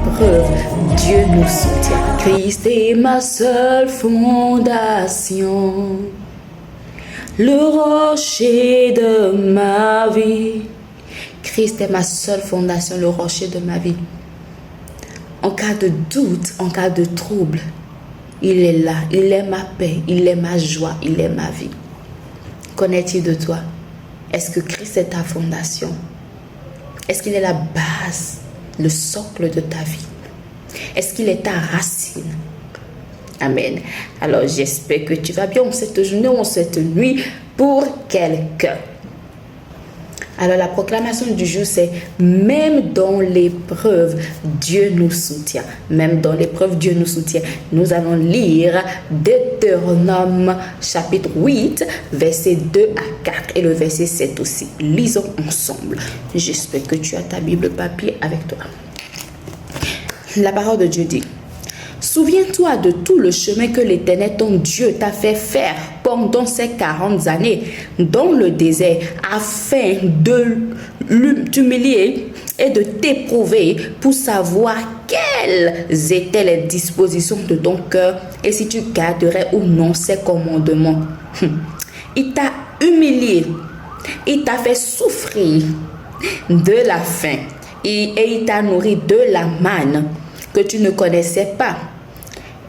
l'épreuve, Dieu nous soutient. Christ est ma seule fondation, le rocher de ma vie. Christ est ma seule fondation, le rocher de ma vie. En cas de doute, en cas de trouble, il est là, il est ma paix, il est ma joie, il est ma vie. Qu'en-est-il de toi? Est-ce que Christ est ta fondation? Est-ce qu'il est la base, le socle de ta vie? Est-ce qu'il est ta racine? Amen. Alors j'espère que tu vas bien en cette journée ou en cette nuit pour quelqu'un. Alors la proclamation du jour, c'est même dans l'épreuve, Dieu nous soutient. Même dans l'épreuve, Dieu nous soutient. Nous allons lire Deutéronome chapitre 8, versets 2 à 4 et le verset 7 aussi. Lisons ensemble. J'espère que tu as ta Bible papier avec toi. La parole de Dieu dit: souviens-toi de tout le chemin que l'Éternel ton Dieu t'a fait faire pendant ces 40 années dans le désert, afin de t'humilier et de t'éprouver pour savoir quelles étaient les dispositions de ton cœur et si tu garderais ou non ses commandements. Il t'a humilié, il t'a fait souffrir de la faim et il t'a nourri de la manne que tu ne connaissais pas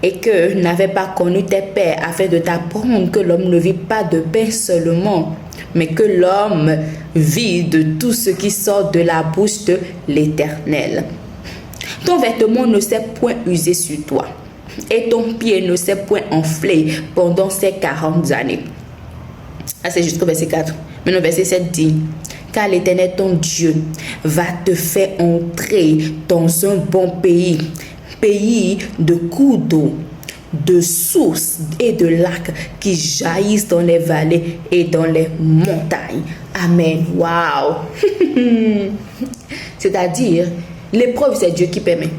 et que n'avaient pas connu tes pères, afin de t'apprendre que l'homme ne vit pas de pain seulement, mais que l'homme vit de tout ce qui sort de la bouche de l'Éternel. Ton vêtement ne s'est point usé sur toi, et ton pied ne s'est point enflé pendant ces 40 années. Ah, c'est jusqu'au verset 4. Mais le verset 7 dit: car l'Éternel ton Dieu va te faire entrer dans un bon pays, pays de cours d'eau, de sources et de lacs qui jaillissent dans les vallées et dans les montagnes. Amen. Wow. C'est-à-dire, l'épreuve, c'est Dieu qui permet.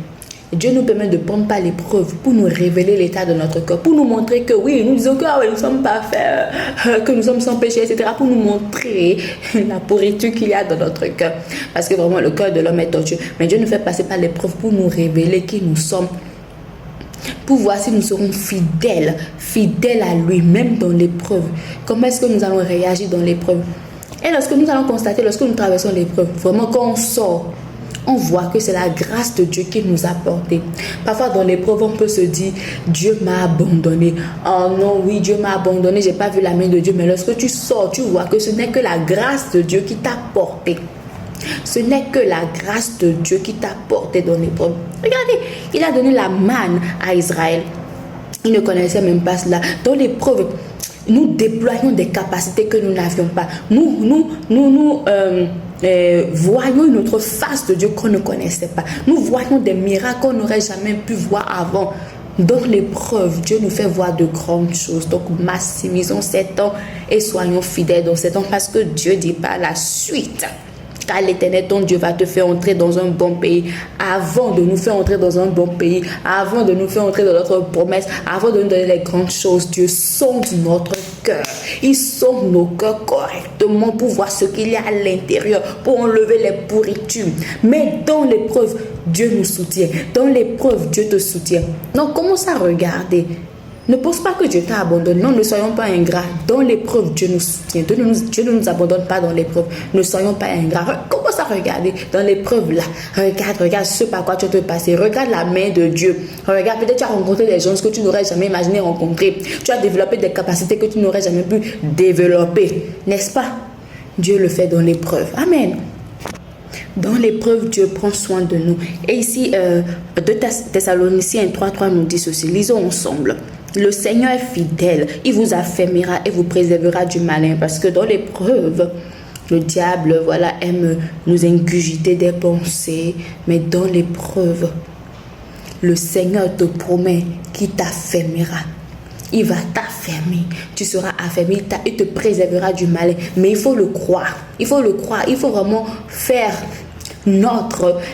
Dieu nous permet de prendre par l'épreuve pour nous révéler l'état de notre cœur, pour nous montrer que oui, nous disons que nous sommes parfaits, que nous sommes sans péché, etc. Pour nous montrer la pourriture qu'il y a dans notre cœur. Parce que vraiment, le cœur de l'homme est tortueux. Mais Dieu nous fait passer par l'épreuve pour nous révéler qui nous sommes, pour voir si nous serons fidèles à lui, même dans l'épreuve. Comment est-ce que nous allons réagir dans l'épreuve? Et lorsque nous allons constater, lorsque nous traversons l'épreuve, vraiment quand on sort, on voit que c'est la grâce de Dieu qui nous a portés. Parfois dans l'épreuve, on peut se dire: Dieu m'a abandonné. Oh non, oui, Dieu m'a abandonné, j'ai pas vu la main de Dieu. Mais lorsque tu sors, tu vois que ce n'est que la grâce de Dieu qui t'a porté. Ce n'est que la grâce de Dieu qui t'a porté dans l'épreuve. Regardez, il a donné la manne à Israël. Il ne connaissait même pas cela. Dans l'épreuve, nous déployons des capacités que nous n'avions pas. Nous voyons une autre face de Dieu qu'on ne connaissait pas. Nous voyons des miracles qu'on n'aurait jamais pu voir avant. Dans l'épreuve, Dieu nous fait voir de grandes choses. Donc, maximisons ces temps et soyons fidèles dans ces temps, parce que Dieu dit par la suite: car l'Éternel ton Dieu va te faire entrer dans un bon pays. Avant de nous faire entrer dans un bon pays, avant de nous faire entrer dans notre promesse, avant de nous donner les grandes choses, Dieu sonde notre cœur. Il sonde nos cœurs correctement pour voir ce qu'il y a à l'intérieur, pour enlever les pourritures. Mais dans l'épreuve, Dieu nous soutient. Dans l'épreuve, Dieu te soutient. Donc, commence à regarder. Ne pense pas que Dieu t'a abandonné. Non, ne soyons pas ingrats. Dans l'épreuve, Dieu nous soutient. Dieu ne nous abandonne pas dans l'épreuve. Ne soyons pas ingrats. Commence à regarder dans l'épreuve là. Regarde ce par quoi tu vas te passer. Regarde la main de Dieu. Regarde, peut-être tu as rencontré des gens que tu n'aurais jamais imaginé rencontrer. Tu as développé des capacités que tu n'aurais jamais pu développer. N'est-ce pas? Dieu le fait dans l'épreuve. Amen. Dans l'épreuve, Dieu prend soin de nous. Et ici, 2 Thessaloniciens 3:3 nous dit ceci. Lisons ensemble. Le Seigneur est fidèle. Il vous affermira et vous préservera du malin. Parce que dans l'épreuve, le diable, aime nous ingurgiter des pensées. Mais dans l'épreuve, le Seigneur te promet qu'il t'affermira. Il va t'affermir. Tu seras affermi. Il te préservera du malin. Mais il faut le croire. Il faut le croire. Il faut vraiment faire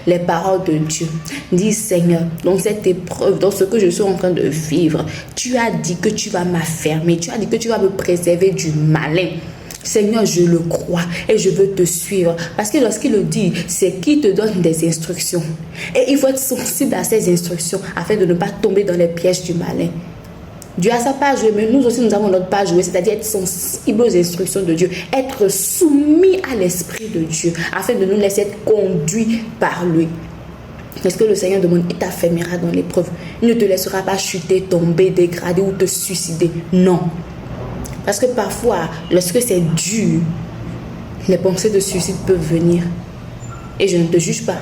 les paroles de Dieu. Dis: Seigneur, dans cette épreuve, dans ce que je suis en train de vivre, tu as dit que tu vas m'affermir. Tu as dit que tu vas me préserver du malin. Seigneur, je le crois et je veux te suivre. Parce que lorsqu'il le dit, c'est qu'il te donne des instructions. Et il faut être sensible à ces instructions afin de ne pas tomber dans les pièges du malin. Dieu a sa part à jouer, mais nous aussi nous avons notre part à jouer, c'est-à-dire être sensible aux instructions de Dieu, être soumis à l'Esprit de Dieu, afin de nous laisser être conduits par lui. Est-ce que le Seigneur demande, il t'affermira dans l'épreuve. Il ne te laissera pas chuter, tomber, dégrader ou te suicider. Non. Parce que parfois, lorsque c'est dur, les pensées de suicide peuvent venir. Et je ne te juge pas.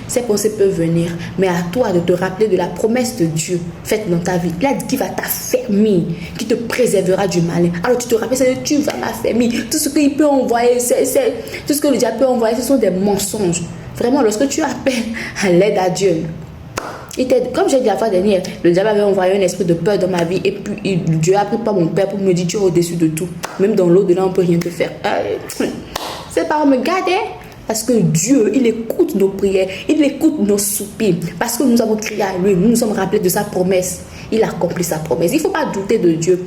Ces pensées peuvent venir, mais à toi de te rappeler de la promesse de Dieu faite dans ta vie. Il a dit qu'il va t'affermir, qu'il te préservera du malin. Alors tu te rappelles, c'est que tu vas m'affermir. Tout ce qu'il peut envoyer, tout ce que le diable peut envoyer, ce sont des mensonges. Vraiment, lorsque tu appelles à l'aide à Dieu, comme j'ai dit la fois dernière, le diable avait envoyé un esprit de peur dans ma vie et puis Dieu a pris par mon père pour me dire tu es au-dessus de tout. Même dans l'au-delà, on ne peut rien te faire. C'est pas me garder. Parce que Dieu, il écoute nos prières, il écoute nos soupirs. Parce que nous avons crié à lui, nous nous sommes rappelés de sa promesse. Il a accompli sa promesse. Il ne faut pas douter de Dieu.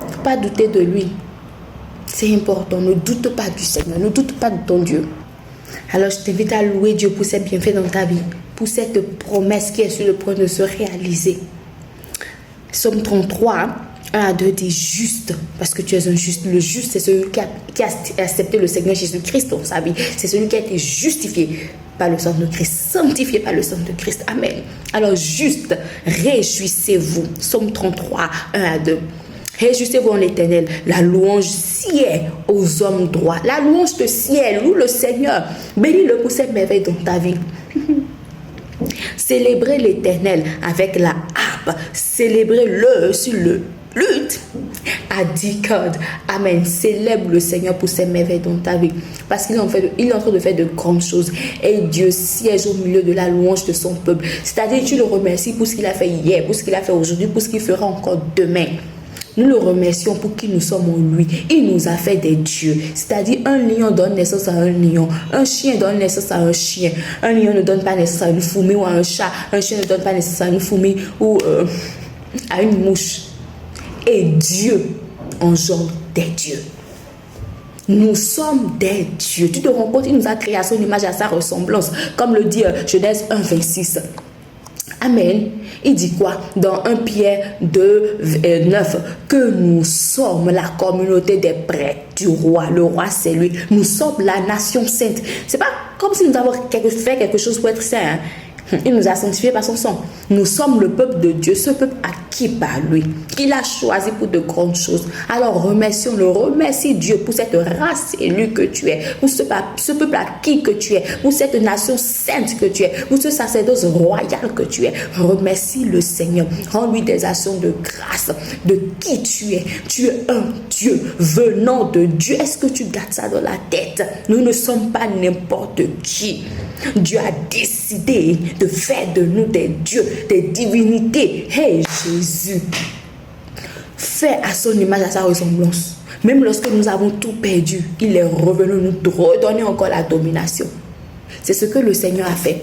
Il ne faut pas douter de lui. C'est important. Ne doute pas du Seigneur. Ne doute pas de ton Dieu. Alors, je t'invite à louer Dieu pour ses bienfaits dans ta vie. Pour cette promesse qui est sur le point de se réaliser. Somme 33, 1 à 2 dit juste, parce que tu es un juste. Le juste, c'est celui qui a accepté le Seigneur Jésus-Christ dans sa vie. C'est celui qui a été justifié par le sang de Christ, sanctifié par le sang de Christ. Amen. Alors juste, réjouissez-vous. Somme 33, 1 à 2. Réjouissez-vous en l'Éternel. La louange sied aux hommes droits. La louange te sied. Loue le Seigneur. Bénis-le pour cette merveille dans ta vie. Célébrez l'Éternel avec la harpe. Célébrez-le sur le lutte à 10 cordes. Amen. Célèbre le Seigneur pour ses merveilles dans ta vie. Parce qu'il est en train de faire de grandes choses. Et Dieu siège au milieu de la louange de son peuple. C'est-à-dire, tu le remercies pour ce qu'il a fait hier, pour ce qu'il a fait aujourd'hui, pour ce qu'il fera encore demain. Nous le remercions pour qui nous sommes en lui. Il nous a fait des dieux. C'est-à-dire, un lion donne naissance à un lion. Un chien donne naissance à un chien. Un lion ne donne pas naissance à une fourmi ou à un chat. Un chien ne donne pas naissance à une fourmi ou à une mouche. Et Dieu engendre des dieux. Nous sommes des dieux. Tu te rends compte, il nous a créé à son image et à sa ressemblance. Comme le dit Genèse 1, 26. Amen. Il dit quoi? Dans 1 Pierre 2, 9, que nous sommes la communauté des prêtres du roi. Le roi, c'est lui. Nous sommes la nation sainte. C'est pas comme si nous avons fait quelque chose pour être saint. Hein? Il nous a sanctifiés par son sang. Nous sommes le peuple de Dieu, ce peuple acquis par lui. Il a choisi pour de grandes choses. Alors remercions-le, remercie Dieu pour cette race élue que tu es, pour ce peuple acquis que tu es, pour cette nation sainte que tu es, pour ce sacerdoce royal que tu es. Remercie le Seigneur. Rends-lui des actions de grâce de qui tu es. Tu es un Dieu venant de Dieu. Est-ce que tu gardes ça dans la tête? Nous ne sommes pas n'importe qui. Dieu a décidé de faire de nous des dieux, des divinités. Hey Jésus, fait à son image, à sa ressemblance. Même lorsque nous avons tout perdu, il est revenu nous redonner encore la domination. C'est ce que le Seigneur a fait.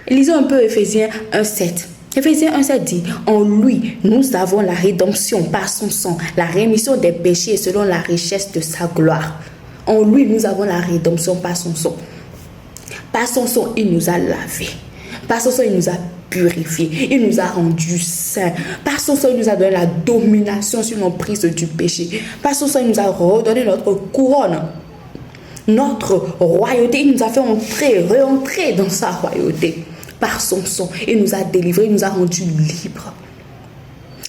Lisons un peu Éphésiens 1,7. Éphésiens 1,7 dit, en lui, nous avons la rédemption par son sang, la rémission des péchés selon la richesse de sa gloire. En lui, nous avons la rédemption par son sang. Par son sang, il nous a lavés. Par son sang, il nous a purifiés. Il nous a rendus saints. Par son sang, il nous a donné la domination sur l'emprise du péché. Par son sang, il nous a redonné notre couronne, notre royauté. Il nous a fait réentrer dans sa royauté. Par son sang, il nous a délivrés, il nous a rendus libres.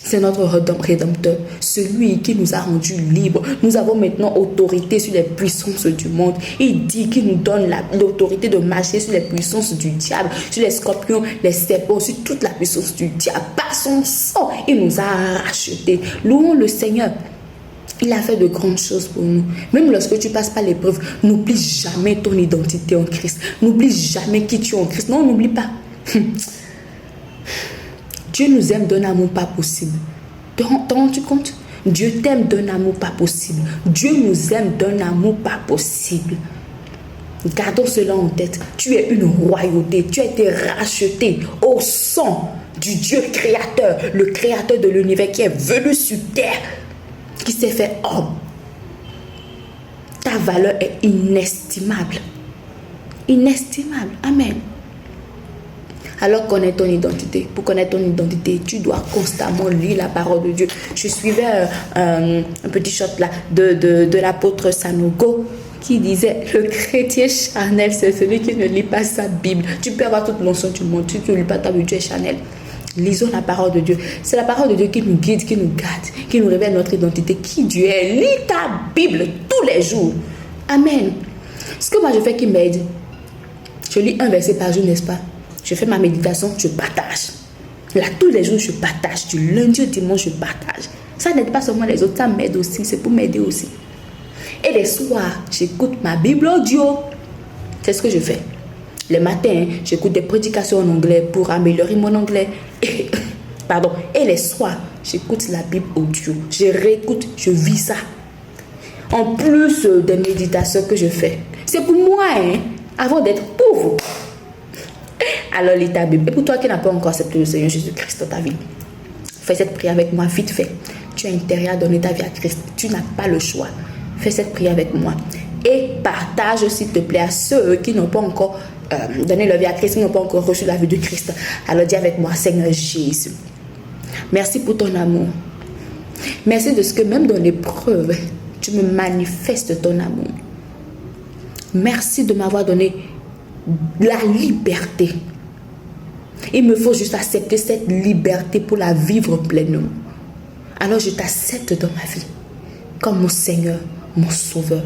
C'est notre rédempteur, celui qui nous a rendus libres. Nous avons maintenant autorité sur les puissances du monde. Il dit qu'il nous donne l'autorité de marcher sur les puissances du diable, sur les scorpions, les serpents, sur toute la puissance du diable. Par son sang, il nous a rachetés. Louons le Seigneur. Il a fait de grandes choses pour nous. Même lorsque tu passes par l'épreuve, n'oublie jamais ton identité en Christ. N'oublie jamais qui tu es en Christ. Non, n'oublie pas. Dieu nous aime d'un amour pas possible. T'en rends-tu compte? Dieu t'aime d'un amour pas possible. Dieu nous aime d'un amour pas possible. Gardons cela en tête. Tu es une royauté. Tu as été racheté au sang du Dieu créateur, le créateur de l'univers qui est venu sur terre, qui s'est fait homme. Ta valeur est inestimable. Inestimable. Amen. Alors connais ton identité. Pour connaître ton identité, tu dois constamment lire la parole de Dieu. Je suivais un petit shot là de l'apôtre Sanogo qui disait: le chrétien charnel, c'est celui qui ne lit pas sa Bible. Tu peux avoir toute l'onction du monde, tu ne lis pas ta Bible, tu es charnel. Lisons la parole de Dieu. C'est la parole de Dieu qui nous guide, qui nous garde, qui nous révèle notre identité, qui Dieu est. Lis ta Bible tous les jours. Amen. Ce que moi je fais qui m'aide, je lis un verset par jour, n'est-ce pas? Je fais ma méditation, je partage. Là, tous les jours, je partage. Du lundi au dimanche, je partage. Ça n'aide pas seulement les autres, ça m'aide aussi. C'est pour m'aider aussi. Et les soirs, j'écoute ma Bible audio. C'est ce que je fais. Les matins, j'écoute des prédications en anglais pour améliorer mon anglais. Et les soirs, j'écoute la Bible audio. Je réécoute, je vis ça. En plus des méditations que je fais. C'est pour moi, avant d'être pauvre. Alors lis ta Bible. Et pour toi qui n'as pas encore accepté le Seigneur Jésus-Christ dans ta vie, fais cette prière avec moi vite fait. Tu as intérêt à donner ta vie à Christ. Tu n'as pas le choix. Fais cette prière avec moi. Et partage s'il te plaît à ceux qui n'ont pas encore donné leur vie à Christ, qui n'ont pas encore reçu la vie de Christ. Alors dis avec moi: Seigneur Jésus, merci pour ton amour. Merci de ce que même dans l'épreuve, tu me manifestes ton amour. Merci de m'avoir donné la liberté. Il me faut juste accepter cette liberté pour la vivre pleinement. Alors je t'accepte dans ma vie comme mon Seigneur, mon Sauveur.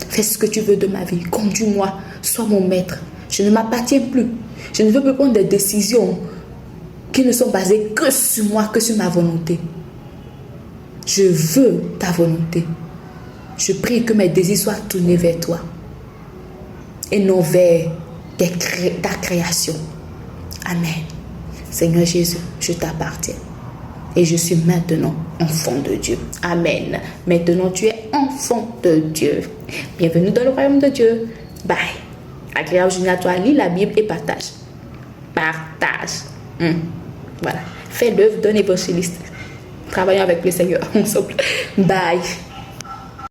Fais ce que tu veux de ma vie. Conduis-moi, sois mon maître. Je ne m'appartiens plus. Je ne veux plus prendre des décisions qui ne sont basées que sur moi, que sur ma volonté. Je veux ta volonté. Je prie que mes désirs soient tournés vers toi et non vers ta création. Amen. Seigneur Jésus, je t'appartiens. Et je suis maintenant enfant de Dieu. Amen. Maintenant, tu es enfant de Dieu. Bienvenue dans le royaume de Dieu. Bye. Agréable journée à toi. Lis la Bible et partage. Partage. Voilà. Fais l'œuvre d'un évangéliste. Travaillons avec le Seigneur ensemble. Bye.